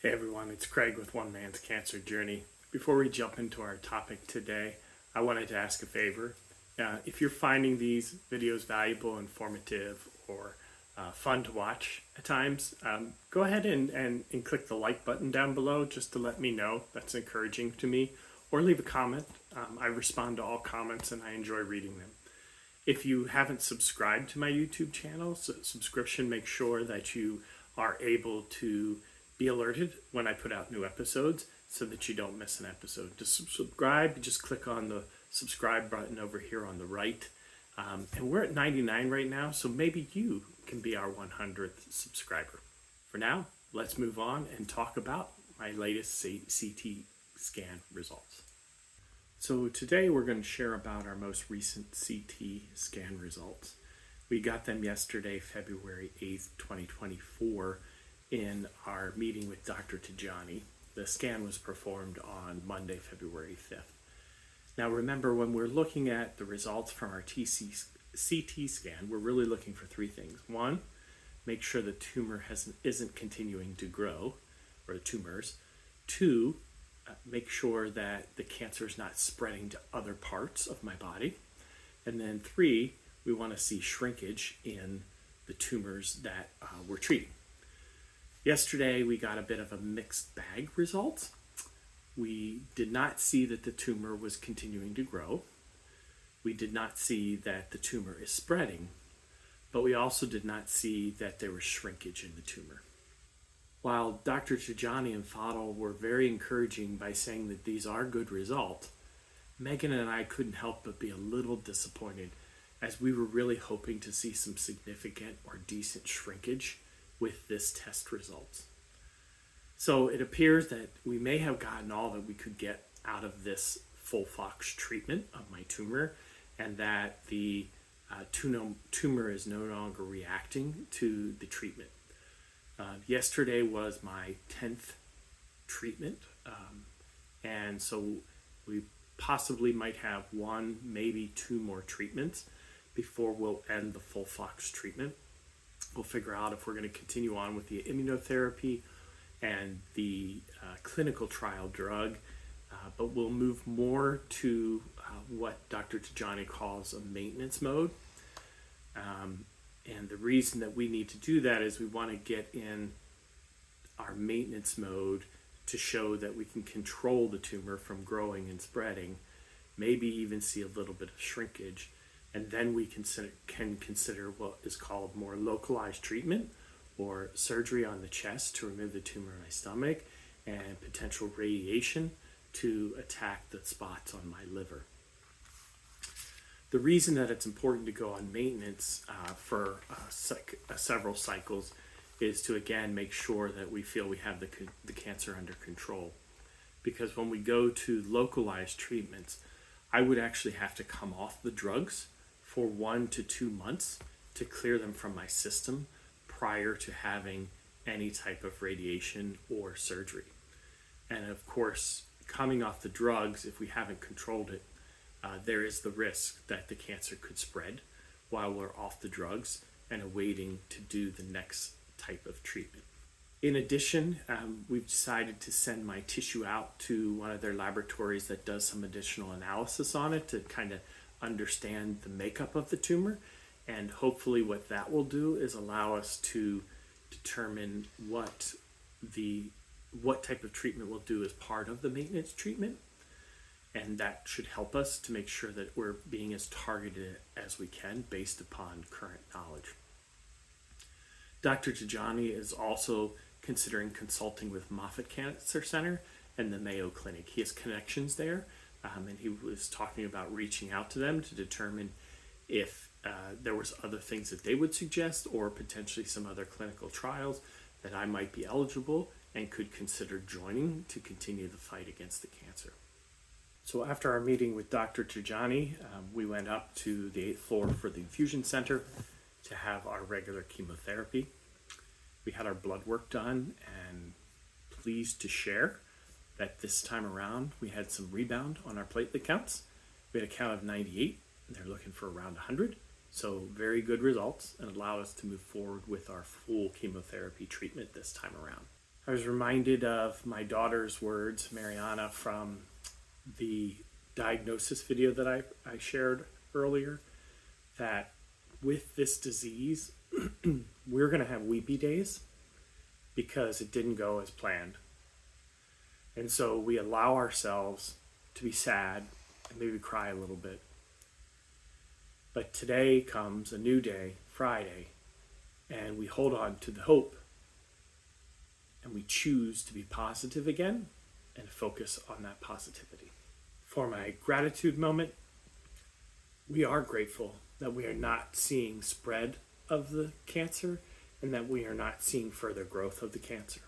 Hey everyone, it's Craig with One Man's Cancer Journey. Before we jump into our topic today, I wanted to ask a favor. If you're finding these videos valuable, informative, or fun to watch at times, go ahead and click the like button down below just to let me know. That's encouraging to me. Or leave a comment. I respond to all comments and I enjoy reading them. If you haven't subscribed to my YouTube channel, subscription makes sure that you are able to be alerted when I put out new episodes so that you don't miss an episode. To subscribe, just click on the subscribe button over here on the right. And we're at 99 right now, so maybe you can be our 100th subscriber. For now, let's move on and talk about my latest CT scan results. So today we're going to share about our most recent CT scan results. We got them yesterday, February 8th, 2024, in our meeting with Dr. Tajani. The scan was performed on Monday, February 5th. Now remember, when we're looking at the results from our CT scan, we're really looking for three things. One, make sure the tumor isn't continuing to grow, or the tumors. Two, make sure that the cancer is not spreading to other parts of my body. And then three, we want to see shrinkage in the tumors that we're treating. Yesterday, we got a bit of a mixed bag result. We did not see that the tumor was continuing to grow. We did not see that the tumor is spreading, but we also did not see that there was shrinkage in the tumor. While Dr. Tajani and Fadl were very encouraging by saying that these are good results, Megan and I couldn't help but be a little disappointed, as we were really hoping to see some significant or decent shrinkage with this test results. So it appears that we may have gotten all that we could get out of this FOLFOX treatment of my tumor, and that the tumor is no longer reacting to the treatment. Yesterday was my 10th treatment, and so we possibly might have one, maybe two more treatments before we'll end the FOLFOX treatment. We'll figure out if we're going to continue on with the immunotherapy and the clinical trial drug, but we'll move more to what Dr. Tajani calls a maintenance mode. And the reason that we need to do that is we want to get in our maintenance mode to show that we can control the tumor from growing and spreading, maybe even see a little bit of shrinkage. And then we can consider what is called more localized treatment, or surgery on the chest to remove the tumor in my stomach, and potential radiation to attack the spots on my liver. The reason that it's important to go on maintenance for several cycles is to, again, make sure that we feel we have the cancer under control. Because when we go to localized treatments, I would actually have to come off the drugs for 1 to 2 months to clear them from my system prior to having any type of radiation or surgery. And of course, coming off the drugs, if we haven't controlled it, there is the risk that the cancer could spread while we're off the drugs and awaiting to do the next type of treatment. In addition, we've decided to send my tissue out to one of their laboratories that does some additional analysis on it to kind of understand the makeup of the tumor, and hopefully what that will do is allow us to determine what type of treatment we'll do as part of the maintenance treatment, and that should help us to make sure that we're being as targeted as we can based upon current knowledge. Dr. Tajani is also considering consulting with Moffitt Cancer Center and the Mayo Clinic. He has connections there, and he was talking about reaching out to them to determine if there was other things that they would suggest, or potentially some other clinical trials that I might be eligible and could consider joining to continue the fight against the cancer. So after our meeting with Dr. Tajani, we went up to the 8th floor for the infusion center to have our regular chemotherapy. We had our blood work done, and pleased to share that this time around we had some rebound on our platelet counts. We had a count of 98, and they're looking for around 100. So very good results, and allow us to move forward with our full chemotherapy treatment this time around. I was reminded of my daughter's words, Mariana, from the diagnosis video that I shared earlier, that with this disease, we're going to have weepy days because it didn't go as planned. And so we allow ourselves to be sad and maybe cry a little bit. But today comes a new day, Friday, and we hold on to the hope and we choose to be positive again and focus on that positivity. For my gratitude moment, we are grateful that we are not seeing spread of the cancer and that we are not seeing further growth of the cancer.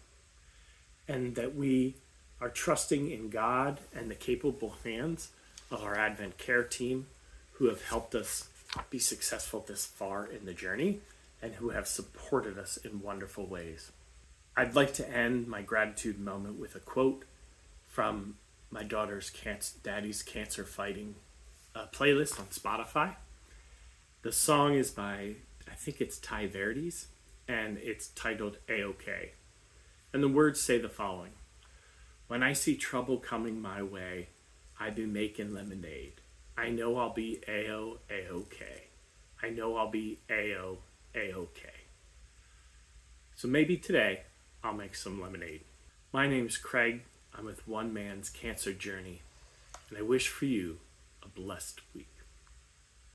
And that we are trusting in God and the capable hands of our Advent Care team who have helped us be successful this far in the journey and who have supported us in wonderful ways. I'd like to end my gratitude moment with a quote from my daughter's Daddy's Cancer Fighting playlist on Spotify. The song is by, I think it's Ty Verdes, and it's titled A-OK. And the words say the following: "When I see trouble coming my way, I be making lemonade. I know I'll be A-OK. I know I'll be A-OK." So maybe today I'll make some lemonade. My name's Craig. I'm with One Man's Cancer Journey, and I wish for you a blessed week.